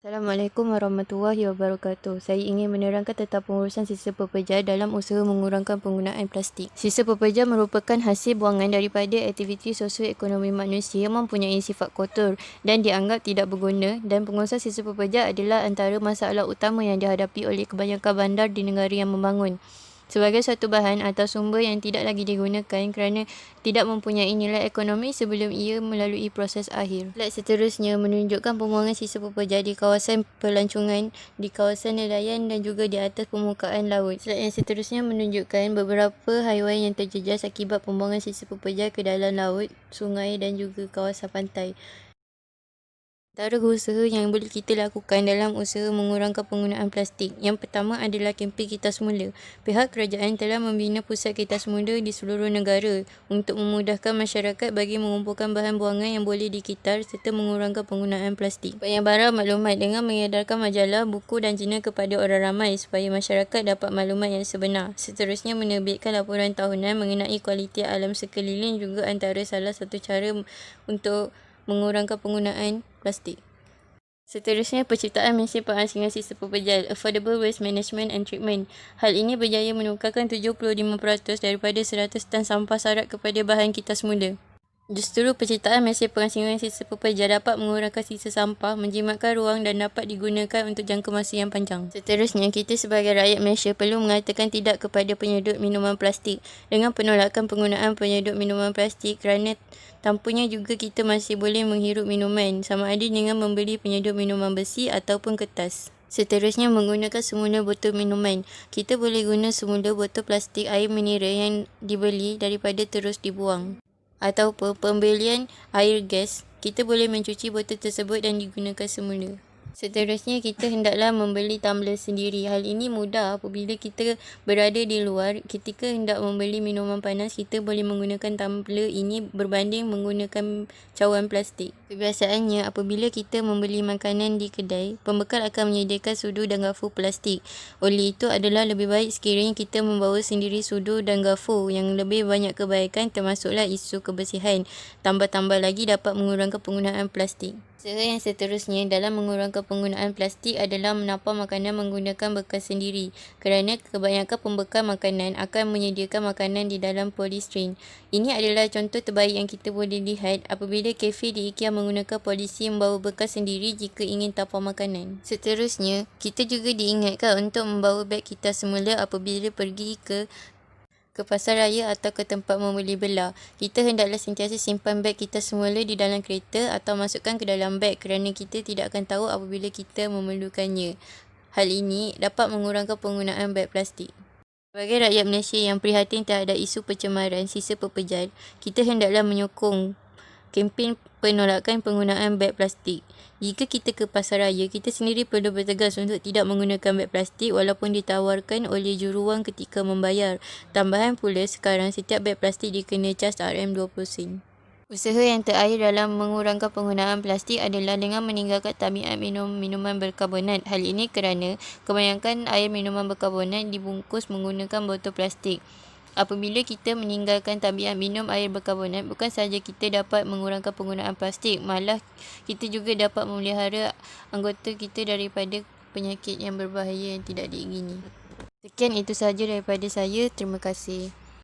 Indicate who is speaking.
Speaker 1: Assalamualaikum warahmatullahi wabarakatuh. Saya ingin menerangkan tentang pengurusan sisa pekerja dalam usaha mengurangkan penggunaan plastik. Sisa pekerja merupakan hasil buangan daripada aktiviti sosioekonomi manusia yang mempunyai sifat kotor dan dianggap tidak berguna, dan pengurusan sisa pekerja adalah antara masalah utama yang dihadapi oleh kebanyakan bandar di negara yang membangun. Sebagai suatu bahan atau sumber yang tidak lagi digunakan kerana tidak mempunyai nilai ekonomi sebelum ia melalui proses akhir. Slide seterusnya menunjukkan pembuangan sisa pekerja di kawasan pelancongan, di kawasan nelayan dan juga di atas permukaan laut. Slide yang seterusnya menunjukkan beberapa haiwan yang terjejas akibat pembuangan sisa pekerja ke dalam laut, sungai dan juga kawasan pantai. Antara usaha yang boleh kita lakukan dalam usaha mengurangkan penggunaan plastik. Yang pertama adalah kempen Kita Semula. Pihak kerajaan telah membina pusat Kita Semula di seluruh negara untuk memudahkan masyarakat bagi mengumpulkan bahan buangan yang boleh dikitar serta mengurangkan penggunaan plastik. Penyebaran maklumat dengan mengedarkan majalah, buku dan jurnal kepada orang ramai supaya masyarakat dapat maklumat yang sebenar. Seterusnya menerbitkan laporan tahunan mengenai kualiti alam sekeliling juga antara salah satu cara untuk mengurangkan penggunaan plastik. Seterusnya, penciptaan mesin pengasingan sisa pekerja, Affordable Waste Management and Treatment. Hal ini berjaya menukarkan 75% daripada 100 tan sampah sarat kepada bahan Kita Semula. Justru penciptaan mesin pengasingan sisa pekerja dapat mengurangkan sisa sampah, menjimatkan ruang dan dapat digunakan untuk jangka masa yang panjang. Seterusnya, kita sebagai rakyat Malaysia perlu mengatakan tidak kepada penyedut minuman plastik. Dengan penolakan penggunaan penyedut minuman plastik kerana tanpanya juga kita masih boleh menghirup minuman, sama ada dengan membeli penyedut minuman besi ataupun kertas. Seterusnya, menggunakan semula botol minuman. Kita boleh guna semula botol plastik air mineral yang dibeli daripada terus dibuang. Ataupun pembelian air gas, kita boleh mencuci botol tersebut dan digunakan semula. Seterusnya, kita hendaklah membeli tumbler sendiri. Hal ini mudah apabila kita berada di luar. Ketika hendak membeli minuman panas, kita boleh menggunakan tumbler ini berbanding menggunakan cawan plastik. Kebiasaannya, apabila kita membeli makanan di kedai, pembekal akan menyediakan sudu dan gafur plastik. Oleh itu adalah lebih baik sekiranya kita membawa sendiri sudu dan gafur yang lebih banyak kebaikan, termasuklah isu kebersihan. Tambah-tambah lagi dapat mengurangkan penggunaan plastik. Usaha yang seterusnya dalam mengurangkan penggunaan plastik adalah menapau makanan menggunakan bekal sendiri, kerana kebanyakan pembekal makanan akan menyediakan makanan di dalam polystyrene. Ini adalah contoh terbaik yang kita boleh lihat apabila kafe di IKEA menggunakan polisi membawa bekal sendiri jika ingin tapau makanan. Seterusnya, kita juga diingatkan untuk membawa beg Kita Semula apabila pergi ke pasar raya atau ke tempat membeli belah. Kita hendaklah sentiasa simpan beg Kita Semula di dalam kereta atau masukkan ke dalam beg kerana kita tidak akan tahu apabila kita memerlukannya. Hal ini dapat mengurangkan penggunaan beg plastik. Sebagai rakyat Malaysia yang prihatin terhadap isu pencemaran sisa pekerja, kita hendaklah menyokong kempen penolakan penggunaan beg plastik. Jika kita ke pasar raya, kita sendiri perlu bertegas untuk tidak menggunakan beg plastik walaupun ditawarkan oleh juruwang ketika membayar. Tambahan pula, sekarang setiap beg plastik dikena cas RM20 sen. Usaha yang terakhir dalam mengurangkan penggunaan plastik adalah dengan meninggalkan tabiat minuman berkarbonat. Hal ini kerana kebanyakan air minuman berkarbonat dibungkus menggunakan botol plastik. Apabila kita meninggalkan tabiat minum air berkarbonat, bukan sahaja kita dapat mengurangkan penggunaan plastik, malah kita juga dapat memelihara anggota kita daripada penyakit yang berbahaya yang tidak diingini. Sekian itu sahaja daripada saya. Terima kasih.